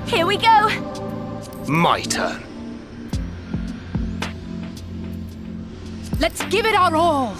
Here we go! My turn. Let's give it our all!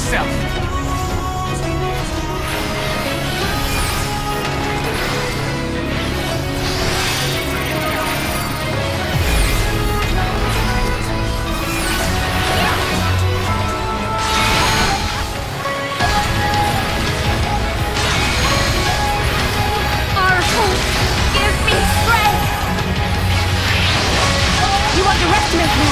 yourself! Arthur, give me strength! You underestimate me!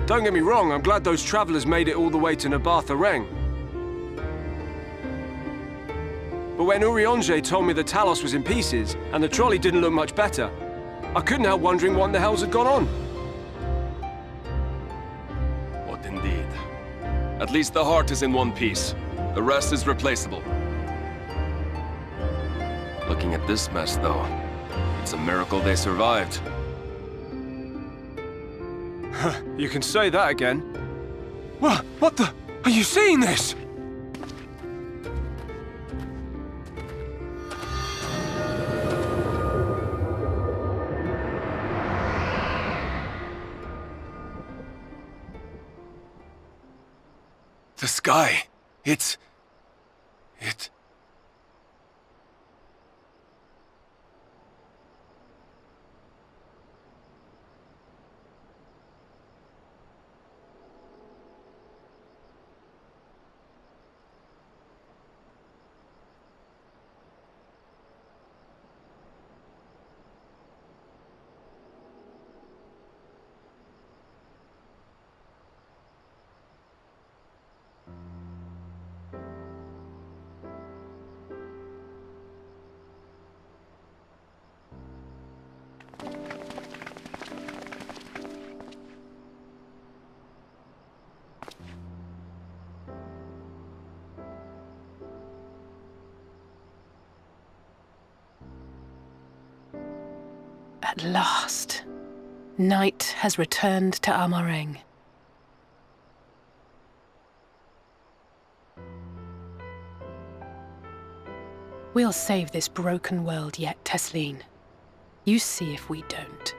Don't get me wrong, I'm glad those travelers made it all the way to Nabartha Reng. But when Urianger told me the Talos was in pieces, and the trolley didn't look much better, I couldn't help wondering what in the hell's had gone on. What indeed? At least the heart is in one piece. The rest is replaceable. Looking at this mess, though, it's a miracle they survived. You can say that again. What the? Are you seeing this? The sky. It... At last, night has returned to Amareng. We'll save this broken world yet, Tesleen. You see if we don't.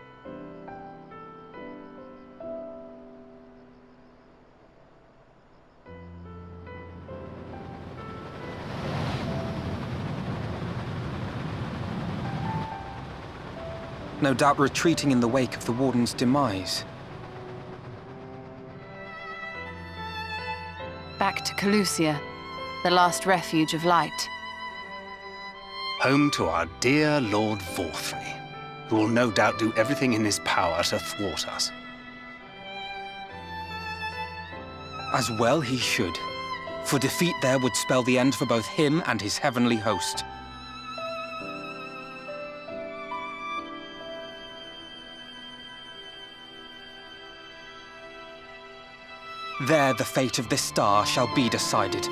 No doubt retreating in the wake of the Warden's demise. Back to Calusia, the last refuge of light. Home to our dear Lord Vorthry, who will no doubt do everything in his power to thwart us. As well he should, for defeat there would spell the end for both him and his heavenly host. There the fate of this star shall be decided.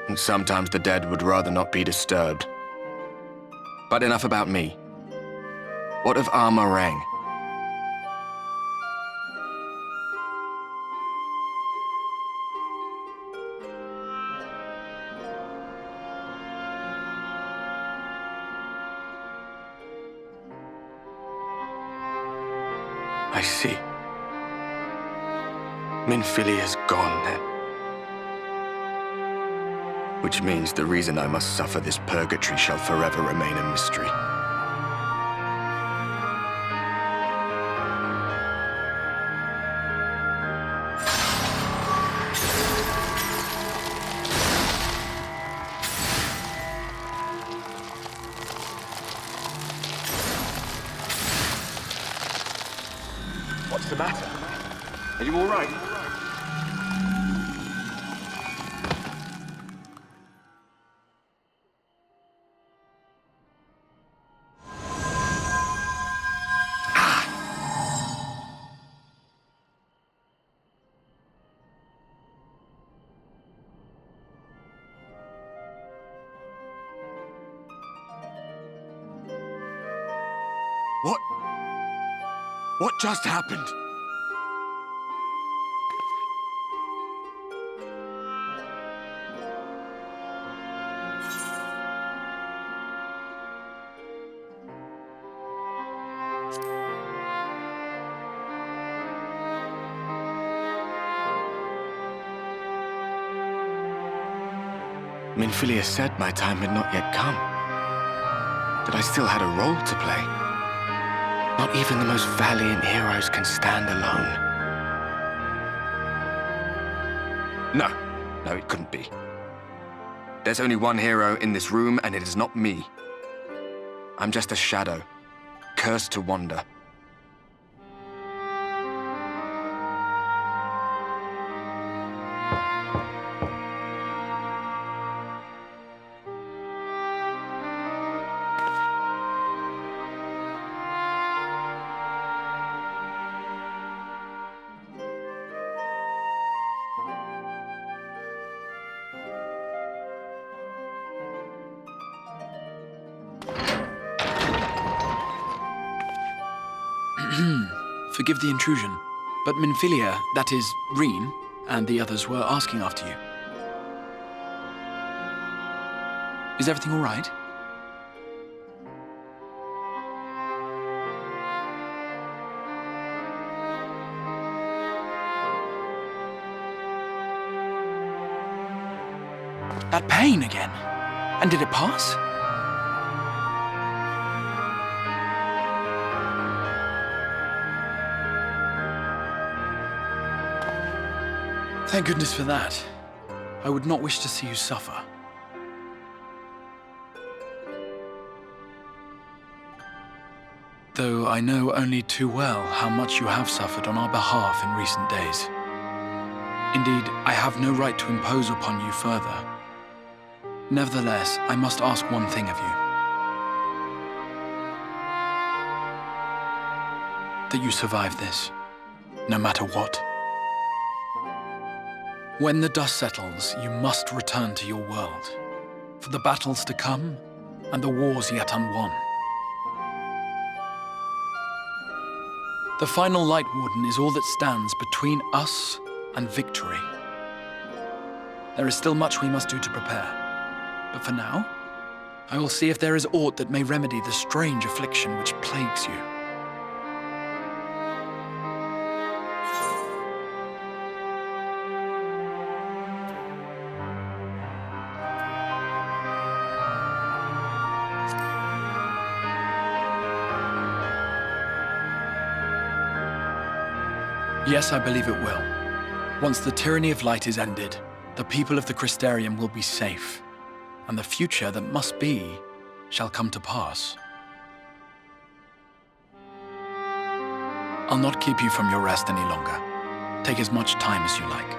And sometimes the dead would rather not be disturbed. But enough about me. What of Armarang? I see. Minfili is gone, then. Which means the reason I must suffer this purgatory shall forever remain a mystery. What's the matter? Are you all right? What just happened? Minfilia said my time had not yet come. That I still had a role to play. Not even the most valiant heroes can stand alone. No, it couldn't be. There's only one hero in this room, and it is not me. I'm just a shadow, cursed to wander. Forgive the intrusion, but Minfilia, that is, Reen, and the others were asking after you. Is everything all right? That pain again. And did it pass? Thank goodness for that. I would not wish to see you suffer. Though I know only too well how much you have suffered on our behalf in recent days. Indeed, I have no right to impose upon you further. Nevertheless, I must ask one thing of you. That you survive this, no matter what. When the dust settles, you must return to your world, for the battles to come and the wars yet unwon. The final Light Warden is all that stands between us and victory. There is still much we must do to prepare. But for now, I will see if there is aught that may remedy the strange affliction which plagues you. Yes, I believe it will. Once the tyranny of light is ended, the people of the Crystarium will be safe, and the future that must be shall come to pass. I'll not keep you from your rest any longer. Take as much time as you like.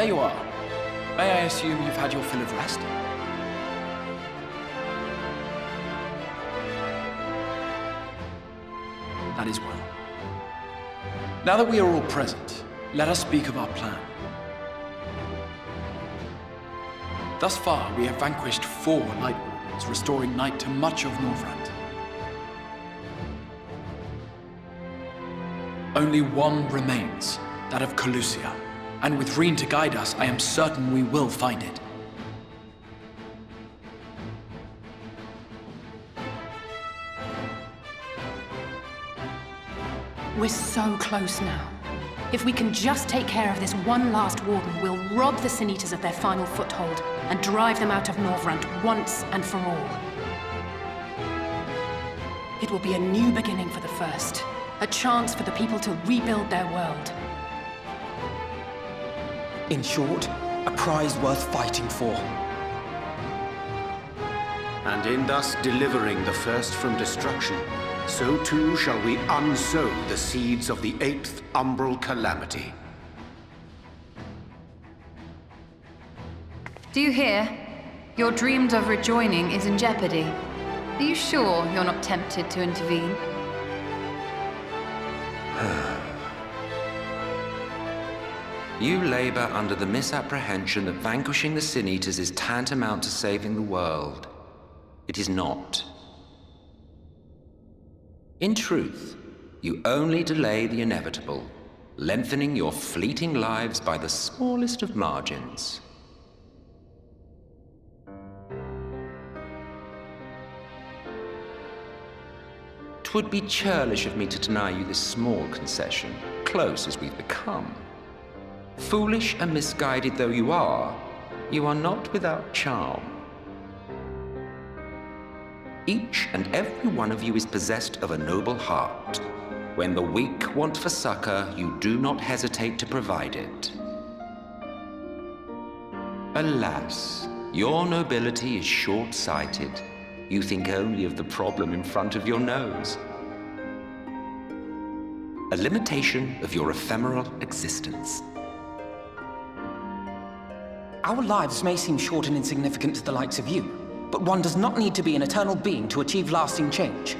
there you are. May I assume you've had your fill of rest? That is well. Now that we are all present, let us speak of our plan. Thus far, we have vanquished 4 Light Wardens, restoring Night to much of Northrend. Only one remains, that of Colusia. And with Reen to guide us, I am certain we will find it. We're so close now. If we can just take care of this one last Warden, we'll rob the Sin Eaters of their final foothold and drive them out of Northrend once and for all. It will be a new beginning for the First, a chance for the people to rebuild their world. In short, a prize worth fighting for. And in thus delivering the First from destruction, so too shall we unsow the seeds of the 8th Umbral Calamity. Do you hear? Your dreamed of rejoining is in jeopardy. Are you sure you're not tempted to intervene? You labor under the misapprehension that vanquishing the Sin Eaters is tantamount to saving the world. It is not. In truth, you only delay the inevitable, lengthening your fleeting lives by the smallest of margins. Twould be churlish of me to deny you this small concession, close as we've become. Foolish and misguided though you are not without charm. Each and every one of you is possessed of a noble heart. When the weak want for succor, you do not hesitate to provide it. Alas, your nobility is short-sighted. You think only of the problem in front of your nose. A limitation of your ephemeral existence. Our lives may seem short and insignificant to the likes of you, but one does not need to be an eternal being to achieve lasting change.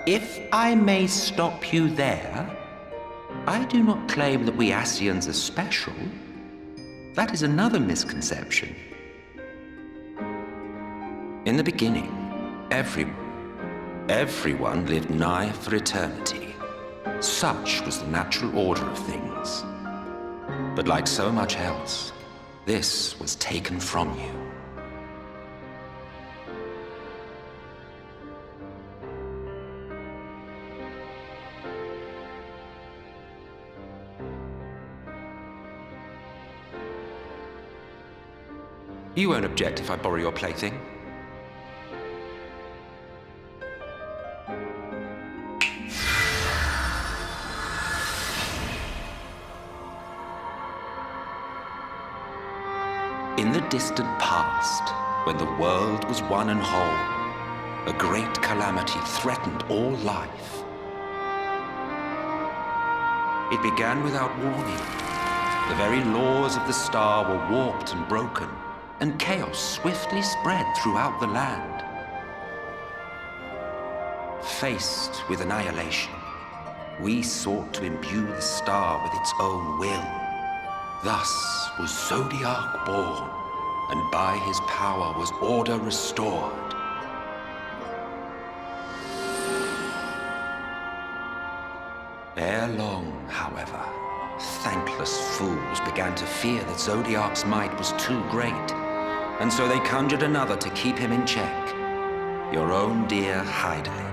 If I may stop you there, I do not claim that we Ascians are special. That is another misconception. In the beginning, everyone lived nigh for eternity. Such was the natural order of things. But like so much else, this was taken from you. You won't object if I borrow your plaything? In the distant past, when the world was one and whole, a great calamity threatened all life. It began without warning. The very laws of the star were warped and broken, and chaos swiftly spread throughout the land. Faced with annihilation, we sought to imbue the star with its own will. Thus was Zodiark born, and by his power was order restored. Ere long, however, thankless fools began to fear that Zodiark's might was too great, and so they conjured another to keep him in check. Your own dear Hydaelyn.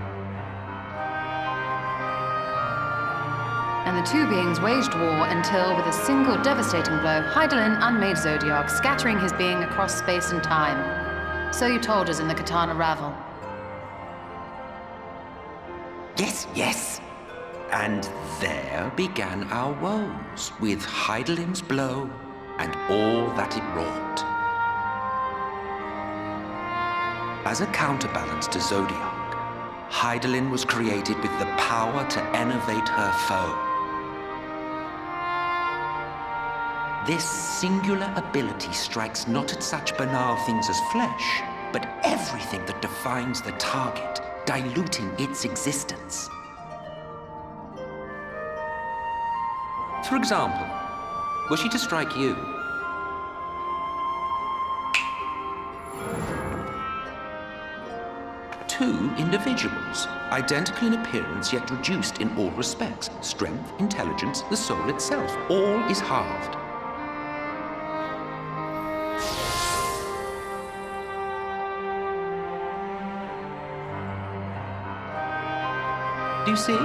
And the two beings waged war until, with a single devastating blow, Hydaelyn unmade Zodiark, scattering his being across space and time. So you told us in the Katana Ravel. Yes. And there began our woes, with Hydaelyn's blow and all that it wrought. As a counterbalance to Zodiark, Hydaelyn was created with the power to enervate her foe. This singular ability strikes not at such banal things as flesh, but everything that defines the target, diluting its existence. For example, were she to strike you, two individuals, identical in appearance yet reduced in all respects. Strength, intelligence, the soul itself, all is halved. Do you see?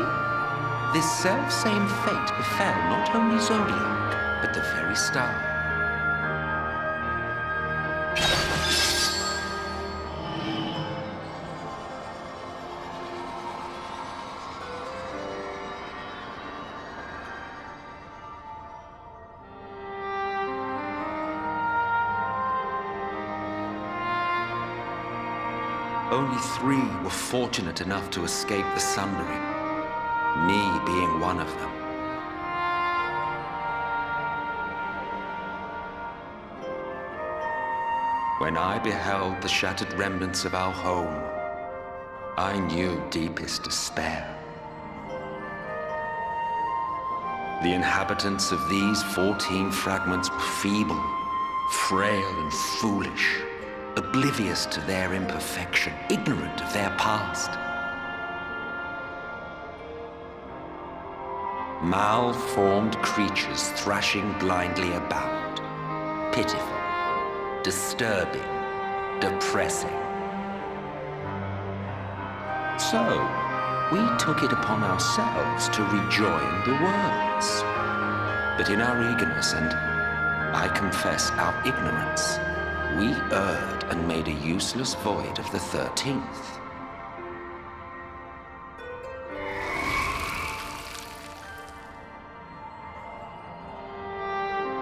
This self-same fate befell not only Zodiac, but the very star. Only 3 were fortunate enough to escape the Sundering, me being one of them. When I beheld the shattered remnants of our home, I knew deepest despair. The inhabitants of these 14 fragments were feeble, frail and foolish, oblivious to their imperfection, ignorant of their past. Malformed creatures thrashing blindly about. Pitiful, disturbing, depressing. So, we took it upon ourselves to rejoin the worlds. But in our eagerness and, I confess, our ignorance, we erred and made a useless void of the 13th.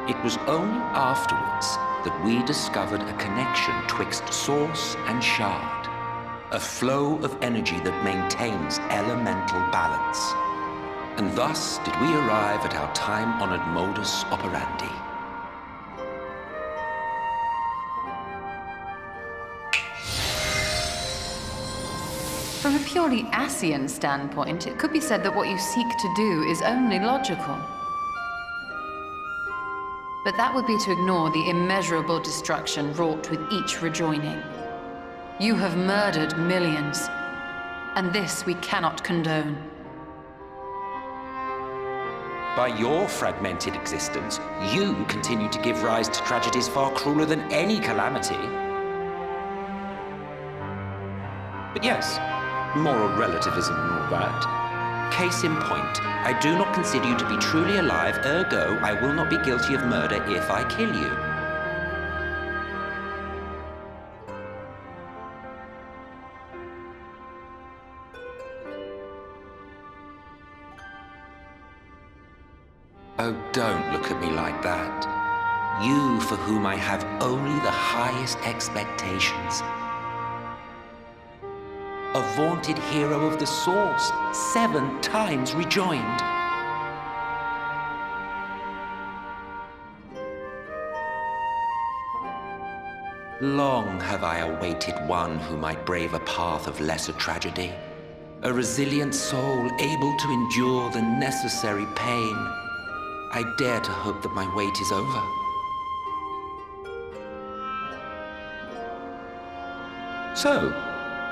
It was only afterwards that we discovered a connection twixt source and shard, a flow of energy that maintains elemental balance. And thus did we arrive at our time-honored modus operandi. From a purely Ascian standpoint, it could be said that what you seek to do is only logical. But that would be to ignore the immeasurable destruction wrought with each rejoining. You have murdered millions, and this we cannot condone. By your fragmented existence, you continue to give rise to tragedies far crueler than any calamity. But yes, moral relativism and all that. Case in point, I do not consider you to be truly alive, ergo, I will not be guilty of murder if I kill you. Oh, don't look at me like that. You for whom I have only the highest expectations. A vaunted hero of the Source, 7 times rejoined. Long have I awaited one who might brave a path of lesser tragedy. A resilient soul able to endure the necessary pain. I dare to hope that my wait is over. So,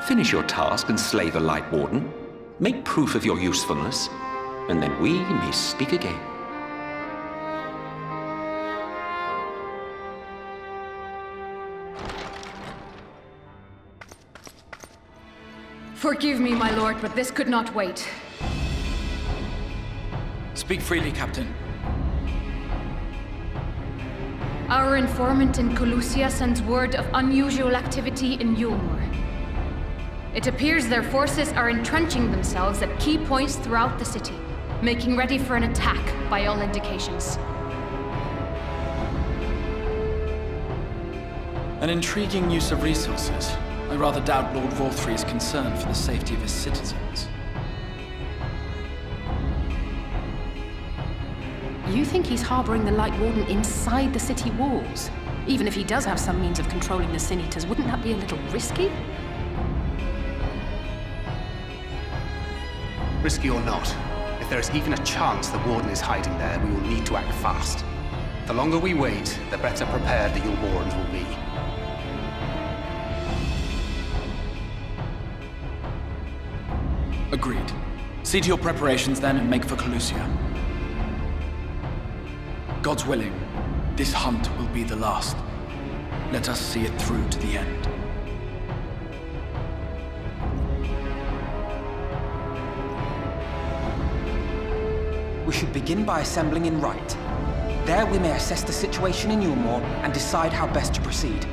finish your task and slay the Light Warden. Make proof of your usefulness, and then we may speak again. Forgive me, my lord, but this could not wait. Speak freely, Captain. Our informant in Colusia sends word of unusual activity in Yulmur. It appears their forces are entrenching themselves at key points throughout the city, making ready for an attack by all indications. An intriguing use of resources. I rather doubt Lord Vorthry is concerned for the safety of his citizens. You think he's harboring the Light Warden inside the city walls? Even if he does have some means of controlling the Sin Eaters, wouldn't that be a little risky? Risky or not, if there is even a chance the Warden is hiding there, we will need to act fast. The longer we wait, the better prepared the Yulborans will be. Agreed. See to your preparations then and make for Calusia. God's willing, this hunt will be the last. Let us see it through to the end. We should begin by assembling in Rite. There we may assess the situation in Yulmore and decide how best to proceed.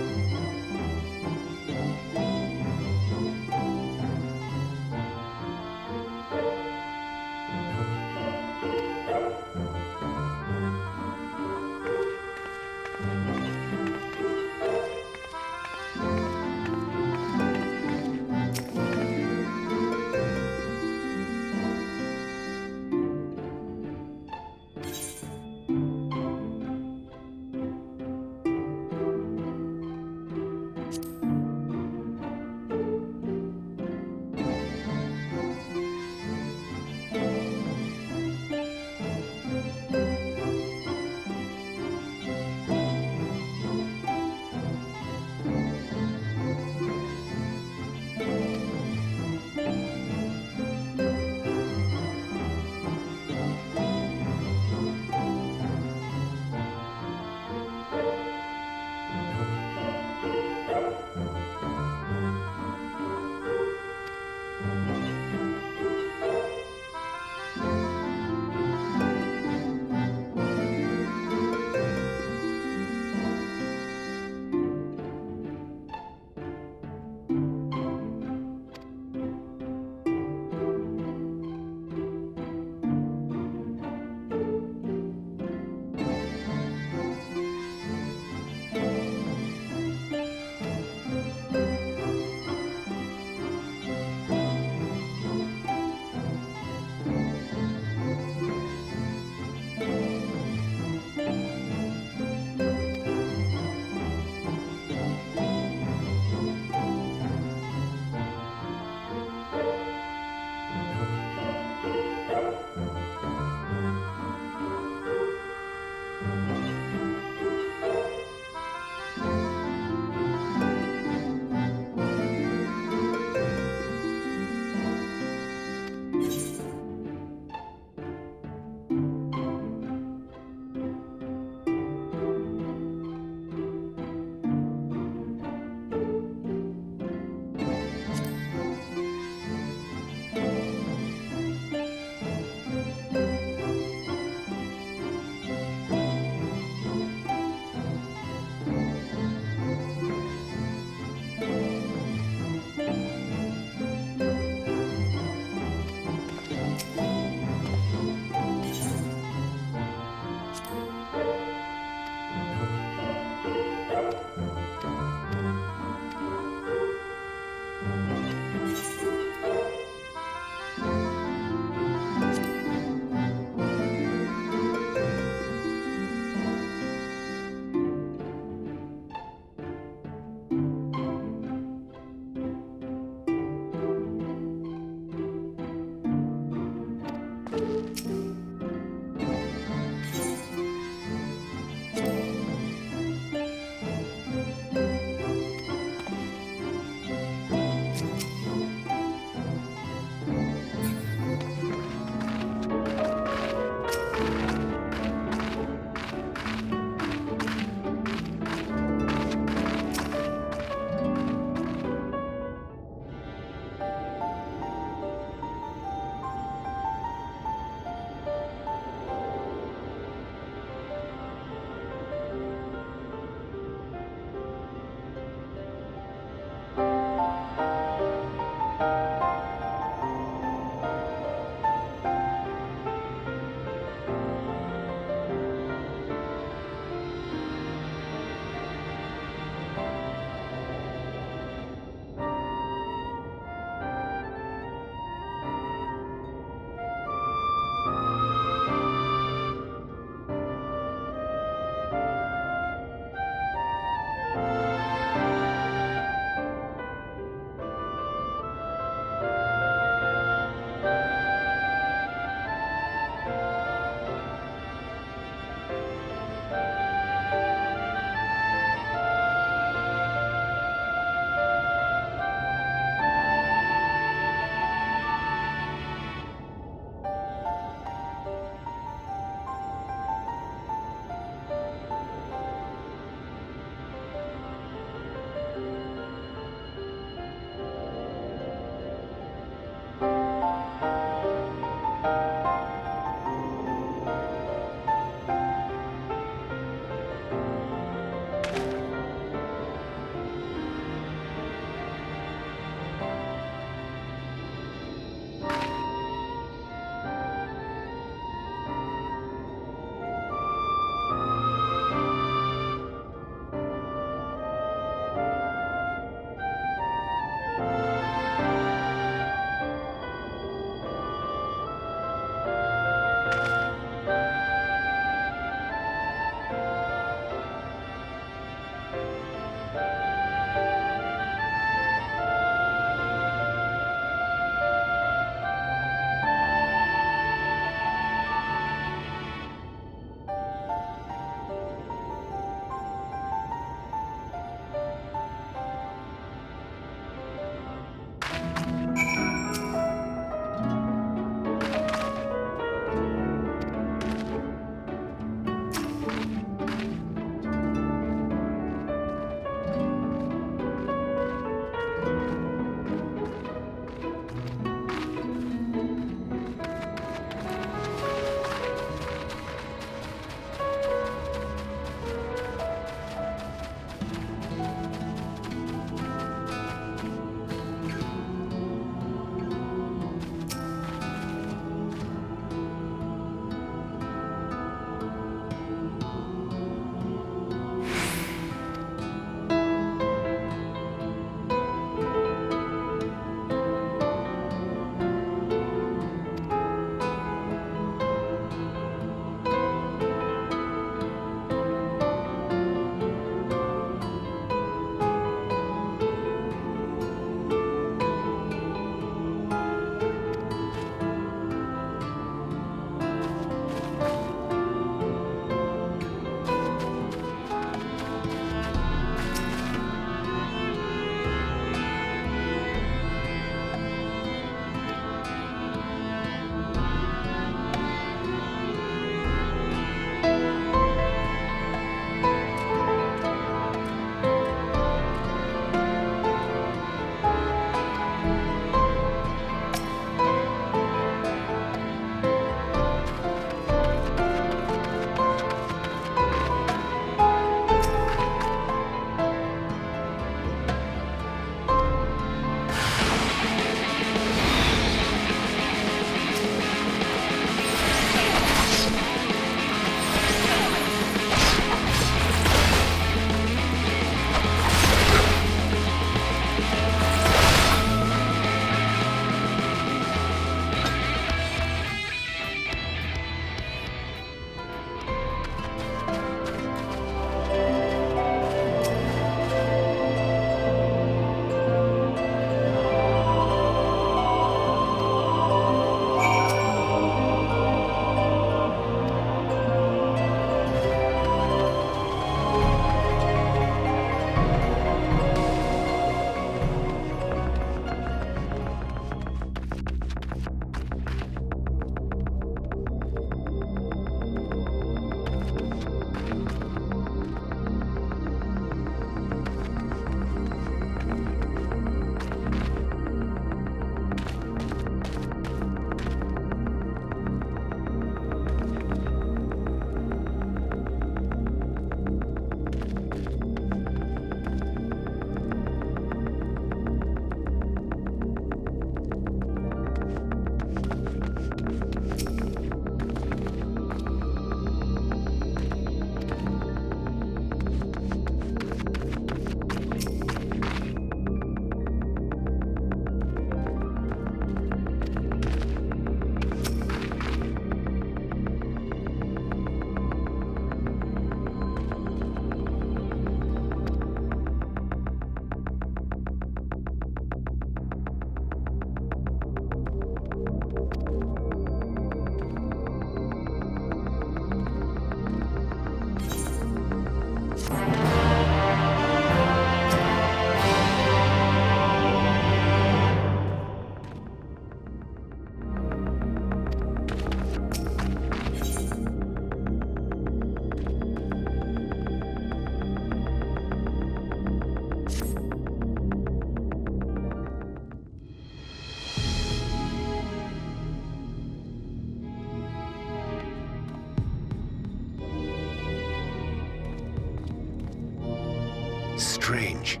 Strange.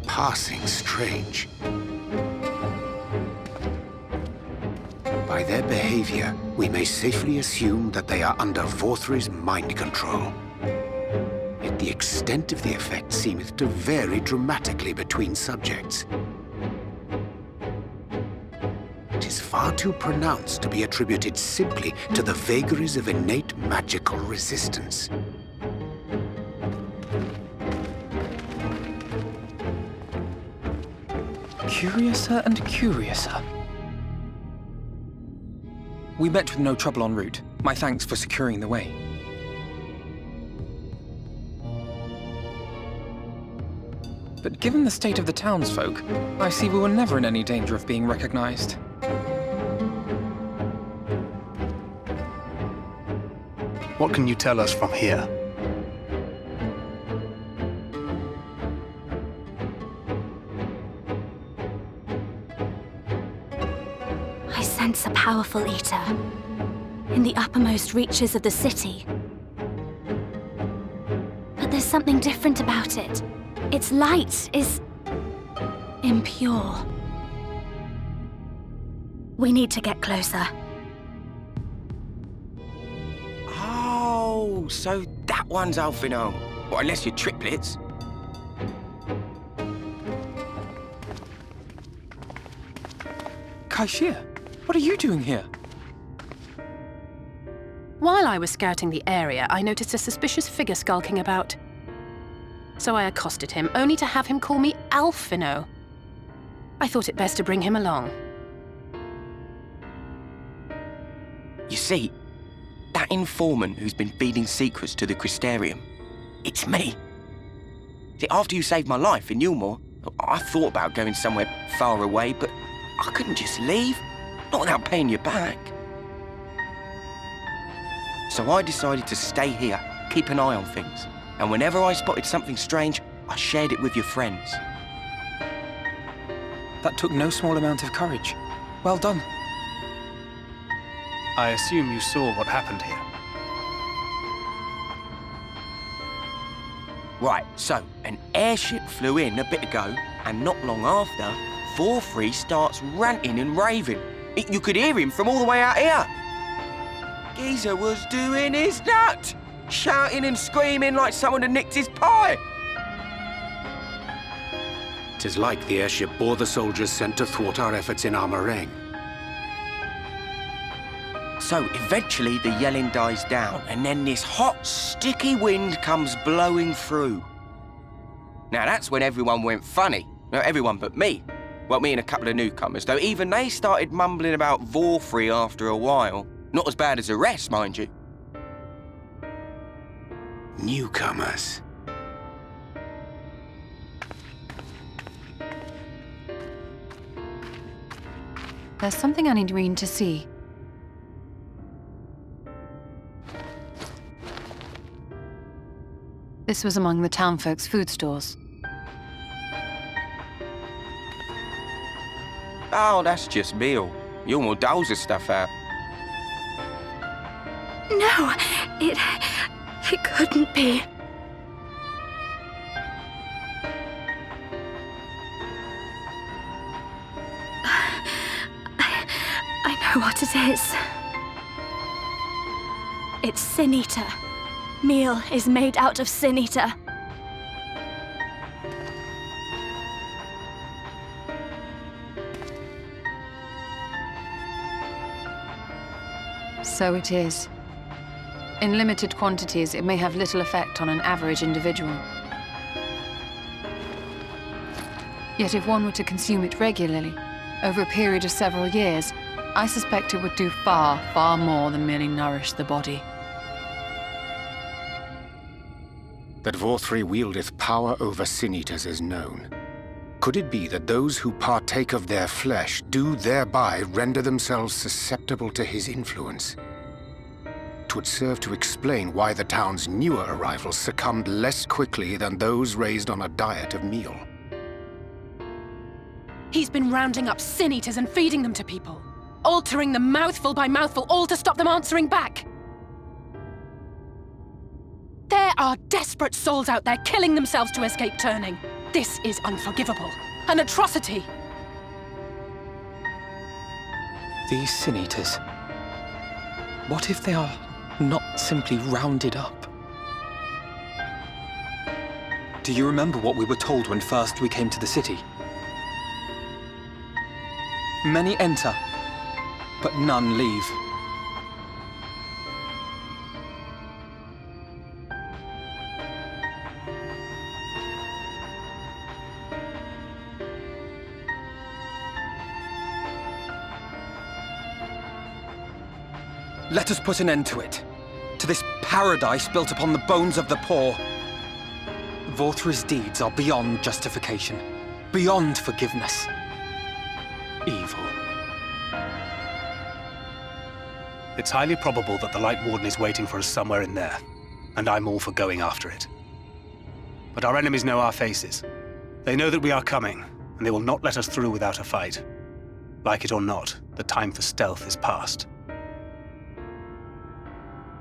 Passing strange. By their behavior, we may safely assume that they are under Vorthri's mind control. Yet the extent of the effect seemeth to vary dramatically between subjects. It is far too pronounced to be attributed simply to the vagaries of innate magical resistance. Curiouser and curiouser. We met with no trouble en route. My thanks for securing the way. But given the state of the townsfolk, I see we were never in any danger of being recognized. What can you tell us from here? I sense a powerful eater in the uppermost reaches of the city. But there's something different about it. Its light is impure. We need to get closer. Oh, so that one's Alphinaud. Well, unless you're triplets. Kaishir, what are you doing here? While I was scouting the area, I noticed a suspicious figure skulking about. So I accosted him, only to have him call me Alphinaud. I thought it best to bring him along. You see, that informant who's been feeding secrets to the Crystarium, it's me. See, after you saved my life in Yulmore, I thought about going somewhere far away, but I couldn't just leave, not without paying you back. So I decided to stay here, keep an eye on things. And whenever I spotted something strange, I shared it with your friends. That took no small amount of courage. Well done. I assume you saw what happened here. Right, so an airship flew in a bit ago, and not long after, Vorthri starts ranting and raving. You could hear him from all the way out here. Geezer was doing his nut, shouting and screaming like someone had nicked his pie. 'Tis like the airship bore the soldiers sent to thwart our efforts in Armorang. So eventually the yelling dies down, and then this hot, sticky wind comes blowing through. Now that's when everyone went funny. No, everyone but me. Well, me and a couple of newcomers, though even they started mumbling about Vorthri after a while. Not as bad as the rest, mind you. Newcomers. There's something I need Reen to see. This was among the townfolk's food stores. Oh, that's just meal. Yulmore doles his stuff out. No, it couldn't be. I know what it is. It's Sin Eater. Meal is made out of Sin Eater. So it is. In limited quantities, it may have little effect on an average individual. Yet if one were to consume it regularly, over a period of several years, I suspect it would do far, far more than merely nourish the body. That Vorthri wieldeth power over Sin-Eaters is known. Could it be that those who partake of their flesh do thereby render themselves susceptible to his influence? 'Twould serve to explain why the town's newer arrivals succumbed less quickly than those raised on a diet of meal. He's been rounding up Sin Eaters and feeding them to people, altering them mouthful by mouthful, all to stop them answering back. They're are desperate souls out there killing themselves to escape turning. This is unforgivable. An atrocity. These Sin Eaters. What if they are not simply rounded up? Do you remember what we were told when first we came to the city? Many enter, but none leave. Let us put an end to it. To this paradise built upon the bones of the poor. Vorthri's deeds are beyond justification, beyond forgiveness. Evil. It's highly probable that the Light Warden is waiting for us somewhere in there, and I'm all for going after it. But our enemies know our faces. They know that we are coming, and they will not let us through without a fight. Like it or not, the time for stealth is past.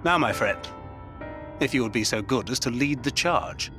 Now, my friend, if you would be so good as to lead the charge.